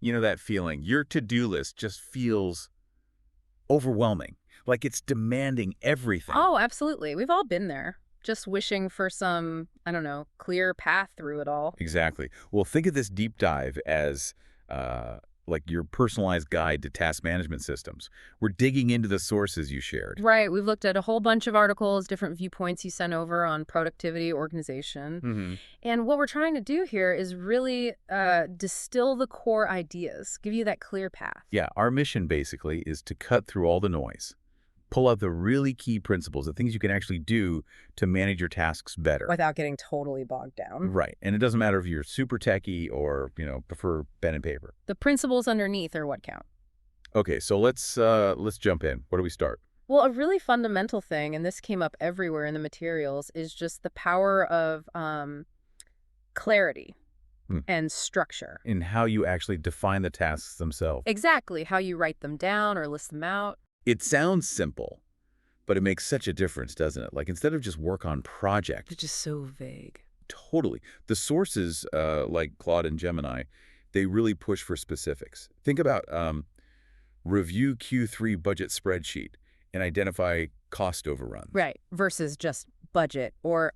You know that feeling? Your to-do list just feels overwhelming, like it's demanding everything. Oh, absolutely. We've all been there. Just wishing for some, I don't know, clear path through it all. Exactly. Well, think of this deep dive as uh, like your personalized guide to task management systems. We're digging into the sources you shared. Right. We've looked at a whole bunch of articles, different viewpoints you sent over on productivity, organization. Hmm. And what we're trying to do here is really distill the core ideas, give you that clear path. Yeah, our mission basically is to cut through all the noise, pull out the really key principles, the things you can actually do to manage your tasks better. Without getting totally bogged down. Right. And it doesn't matter if you're super techie or, prefer pen and paper. The principles underneath are what count. Okay, so let's jump in. Where do we start? Well, a really fundamental thing, and this came up everywhere in the materials, is just the power of clarity Hmm. and structure. In how you actually define the tasks themselves. Exactly how you write them down or list them out. It sounds simple, but it makes such a difference, doesn't it? Like instead of just work on project, It's just so vague. totally. The sources like Claude and Gemini, they really push for specifics. Think about review Q3 budget spreadsheet and identify cost overruns. Right. Versus just budget. Or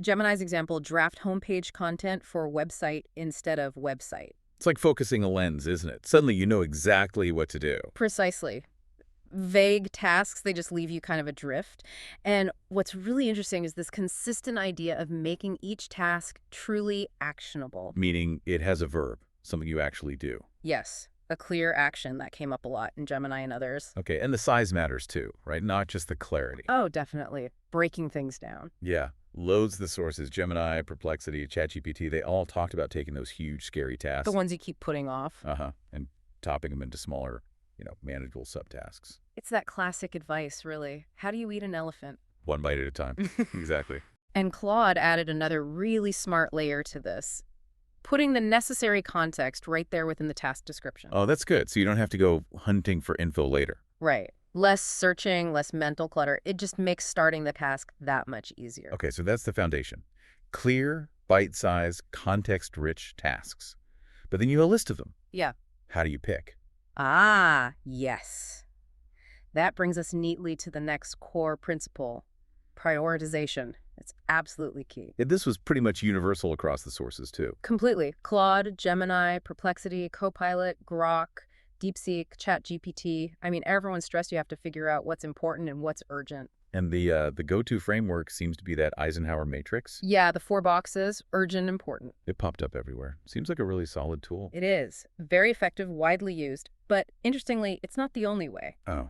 Gemini's example, draft homepage content for website instead of website. It's like focusing a lens, isn't it? Suddenly you know exactly what to do. Precisely. Vague tasks, they just leave you kind of adrift. And what's really interesting is this consistent idea of making each task truly actionable. Meaning it has a verb, something you actually do. Yes, a clear action that came up a lot in Gemini and others. Okay, and the size matters too, right? Not just the clarity. Oh, definitely. Breaking things down. Yeah, loads of the sources, Gemini, Perplexity, ChatGPT, they all talked about taking those huge, scary tasks. The ones you keep putting off. And topping them into smaller, manageable subtasks. It's that classic advice, really. How do you eat an elephant? One bite at a time. Exactly. And Claude added another really smart layer to this, putting the necessary context right there within the task description. Oh, that's good. So you don't have to go hunting for info later. Right. Less searching, less mental clutter. It just makes starting the task that much easier. Okay, so that's the foundation. Clear, bite-sized, context-rich tasks. But then you have a list of them. Yeah. How do you pick? Ah, yes. That brings us neatly to the next core principle, prioritization. It's absolutely key. This was pretty much universal across the sources, too. Completely. Claude, Gemini, Perplexity, Copilot, Grok, DeepSeek, ChatGPT. I mean, everyone's stressed you have to figure out what's important and what's urgent. And the go-to framework seems to be that Eisenhower matrix. Yeah, the 4 boxes, urgent, important. It popped up everywhere. Seems like a really solid tool. It is. Very effective, widely used. But interestingly, it's not the only way. Oh,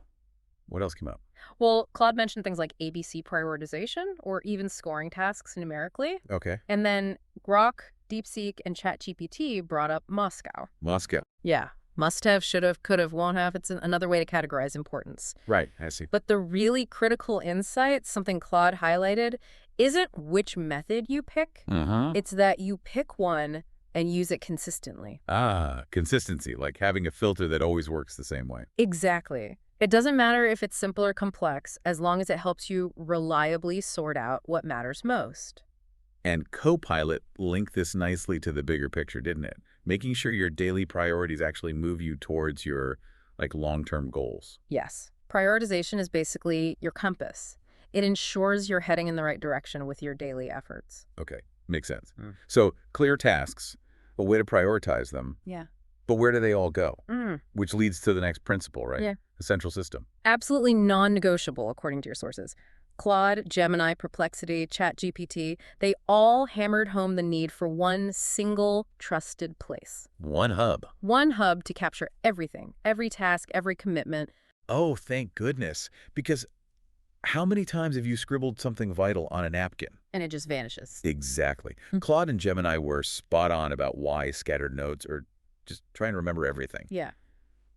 what else came up? Well, Claude mentioned things like ABC prioritization or even scoring tasks numerically. Okay. And then Grok, DeepSeek, and ChatGPT brought up Moscow. Moscow. Yeah. Must have, should have, could have, won't have. It's another way to categorize importance. Right, I see. But the really critical insight, something Claude highlighted, isn't which method you pick. It's that you pick one and use it consistently. Ah, consistency, like having a filter that always works the same way. Exactly. It doesn't matter if it's simple or complex, as long as it helps you reliably sort out what matters most. And Copilot linked this nicely to the bigger picture, didn't it? Making sure your daily priorities actually move you towards your long-term goals. Yes. Prioritization is basically your compass. It ensures you're heading in the right direction with your daily efforts. Okay, makes sense. So clear tasks, a way to prioritize them. Yeah. But where do they all go? Which leads to the next principle, right? Yeah. The central system. Absolutely non-negotiable, according to your sources. Claude, Gemini, Perplexity, ChatGPT, they all hammered home the need for one single trusted place. One hub. One hub to capture everything, every task, every commitment. Oh, thank goodness. Because how many times have you scribbled something vital on a napkin? And it just vanishes. Exactly. Claude and Gemini were spot on about why scattered notes or just trying to remember everything. Yeah.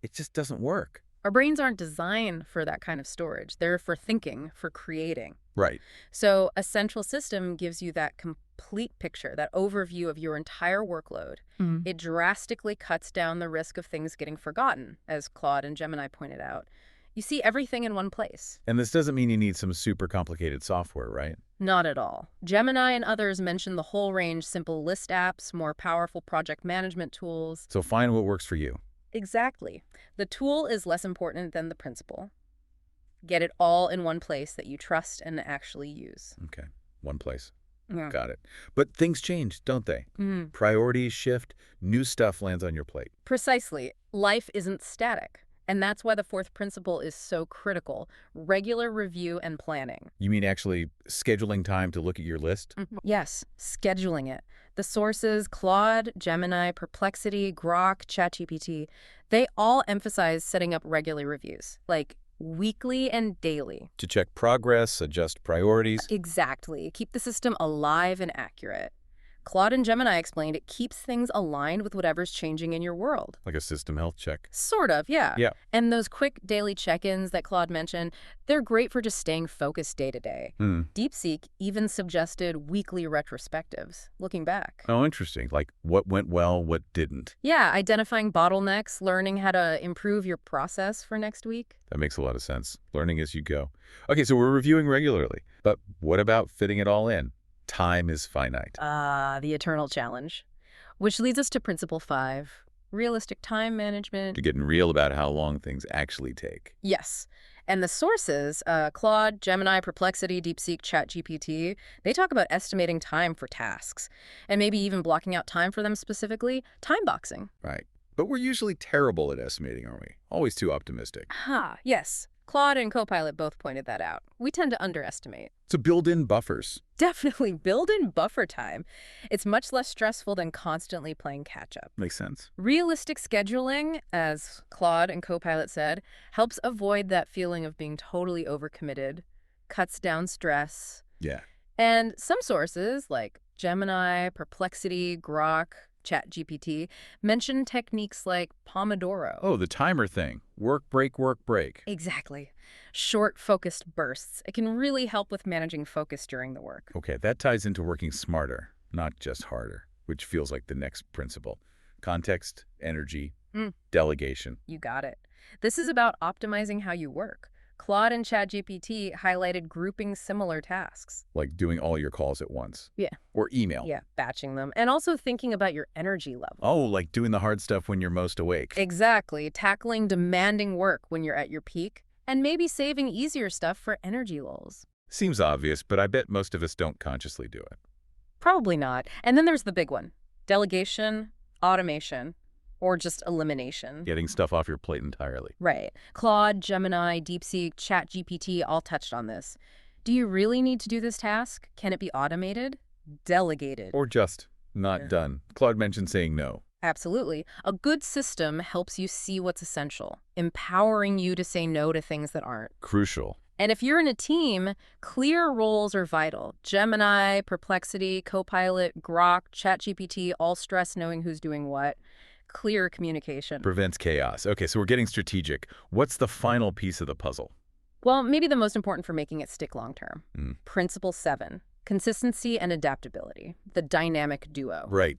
It just doesn't work. Our brains aren't designed for that kind of storage. They're for thinking, for creating. Right. So a central system gives you that complete picture, that overview of your entire workload. It drastically cuts down the risk of things getting forgotten, as Claude and Gemini pointed out. You see everything in one place. And this doesn't mean you need some super complicated software, right? Not at all. Gemini and others mention the whole range: simple list apps, more powerful project management tools. So find what works for you. Exactly. The tool is less important than the principle. Get it all in one place that you trust and actually use. Okay, one place. Yeah. Got it. But things change, don't they? Mm. Priorities shift, new stuff lands on your plate. Precisely. Life isn't static. And that's why the fourth principle is so critical: regular review and planning. You mean actually scheduling time to look at your list? Yes, scheduling it. The sources, Claude, Gemini, Perplexity, Grok, ChatGPT, they all emphasize setting up regular reviews, like weekly and daily. To check progress, adjust priorities. Exactly. Keep the system alive and accurate. Claude and Gemini explained it keeps things aligned with whatever's changing in your world. Like a system health check. Sort of, yeah. Yeah. And those quick daily check-ins that Claude mentioned, they're great for just staying focused day to day. DeepSeek even suggested weekly retrospectives, looking back. Oh, interesting. Like what went well, what didn't. Yeah, identifying bottlenecks, learning how to improve your process for next week. That makes a lot of sense. Learning as you go. Okay, so we're reviewing regularly. But what about fitting it all in? Time is finite. The eternal challenge. Which leads us to principle 5, realistic time management. To getting real about how long things actually take. Yes. And the sources, Claude, Gemini, Perplexity, DeepSeek, ChatGPT, they talk about estimating time for tasks, and maybe even blocking out time for them specifically, time boxing. Right. But we're usually terrible at estimating, aren't we? Always too optimistic. Yes. Claude and Copilot both pointed that out. We tend to underestimate. So build in buffers. Definitely build in buffer time. It's much less stressful than constantly playing catch-up. Makes sense. Realistic scheduling, as Claude and Copilot said, helps avoid that feeling of being totally overcommitted, cuts down stress. Yeah. And some sources, like Gemini, Perplexity, Grok, ChatGPT, mention techniques like Pomodoro. Oh, the timer thing. Work, break, work, break. Exactly. Short, focused bursts. It can really help with managing focus during the work. Okay, that ties into working smarter, not just harder, which feels like the next principle. Context, energy, delegation. You got it. This is about optimizing how you work. Claude and ChatGPT highlighted grouping similar tasks. Like doing all your calls at once. Yeah. Or email. Yeah, batching them. And also thinking about your energy level. Oh, like doing the hard stuff when you're most awake. Exactly. Tackling demanding work when you're at your peak. And maybe saving easier stuff for energy lulls. Seems obvious, but I bet most of us don't consciously do it. Probably not. And then there's the big one: delegation, automation, or just elimination. Getting stuff off your plate entirely. Right. Claude, Gemini, DeepSeek, ChatGPT all touched on this. Do you really need to do this task? Can it be automated? Delegated. Or just not done. Claude mentioned saying no. Absolutely. A good system helps you see what's essential, empowering you to say no to things that aren't. Crucial. And if you're in a team, clear roles are vital. Gemini, Perplexity, Copilot, Grok, ChatGPT all stress knowing who's doing what. Clear communication. Prevents chaos. Okay, so we're getting strategic. What's the final piece of the puzzle? Well, maybe the most important for making it stick long term. Mm. Principle 7, consistency and adaptability, the dynamic duo. Right.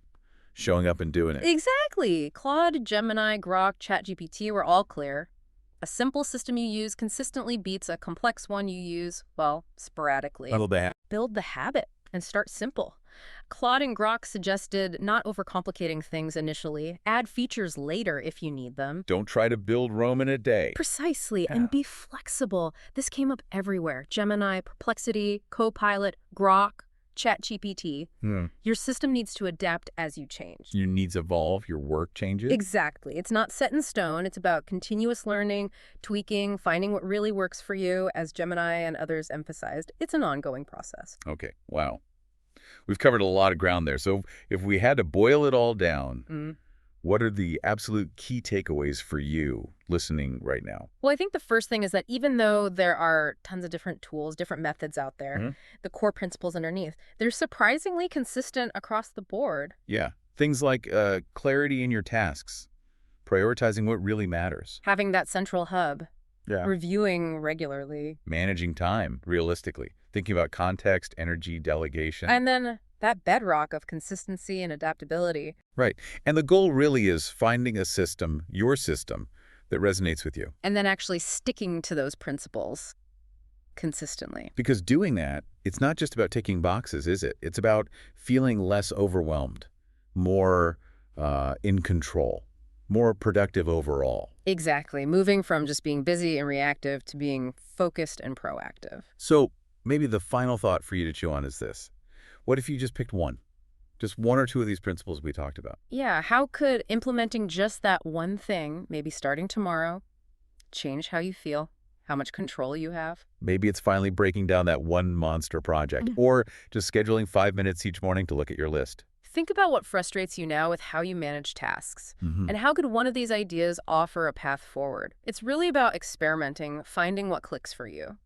Showing up and doing it. Exactly. Claude, Gemini, Grok, ChatGPT were all clear. A simple system you use consistently beats a complex one you use, well, sporadically. Build the habit and start simple. Claude and Grok suggested not overcomplicating things initially. Add features later if you need them. Don't try to build Rome in a day. Precisely, and be flexible. This came up everywhere. Gemini, Perplexity, Copilot, Grok, ChatGPT. Your system needs to adapt as you change. Your needs evolve, your work changes. Exactly. It's not set in stone. It's about continuous learning, tweaking, finding what really works for you, as Gemini and others emphasized. It's an ongoing process. Okay, wow. We've covered a lot of ground there. So if we had to boil it all down, what are the absolute key takeaways for you listening right now? Well, I think the first thing is that even though there are tons of different tools, different methods out there, the core principles underneath, they're surprisingly consistent across the board. Yeah. Things like clarity in your tasks, prioritizing what really matters. Having that central hub. Yeah. Reviewing regularly. Managing time realistically. Thinking about context, energy, delegation. And then that bedrock of consistency and adaptability. Right. And the goal really is finding a system, your system, that resonates with you. And then actually sticking to those principles consistently. Because doing that, it's not just about ticking boxes, is it? It's about feeling less overwhelmed, more in control, more productive overall. Exactly. Moving from just being busy and reactive to being focused and proactive. So maybe the final thought for you to chew on is this. What if you just picked one? Just one or two of these principles we talked about. Yeah, how could implementing just that one thing, maybe starting tomorrow, change how you feel, how much control you have? Maybe it's finally breaking down that one monster project, or just scheduling 5 minutes each morning to look at your list. Think about what frustrates you now with how you manage tasks. And how could one of these ideas offer a path forward? It's really about experimenting, finding what clicks for you.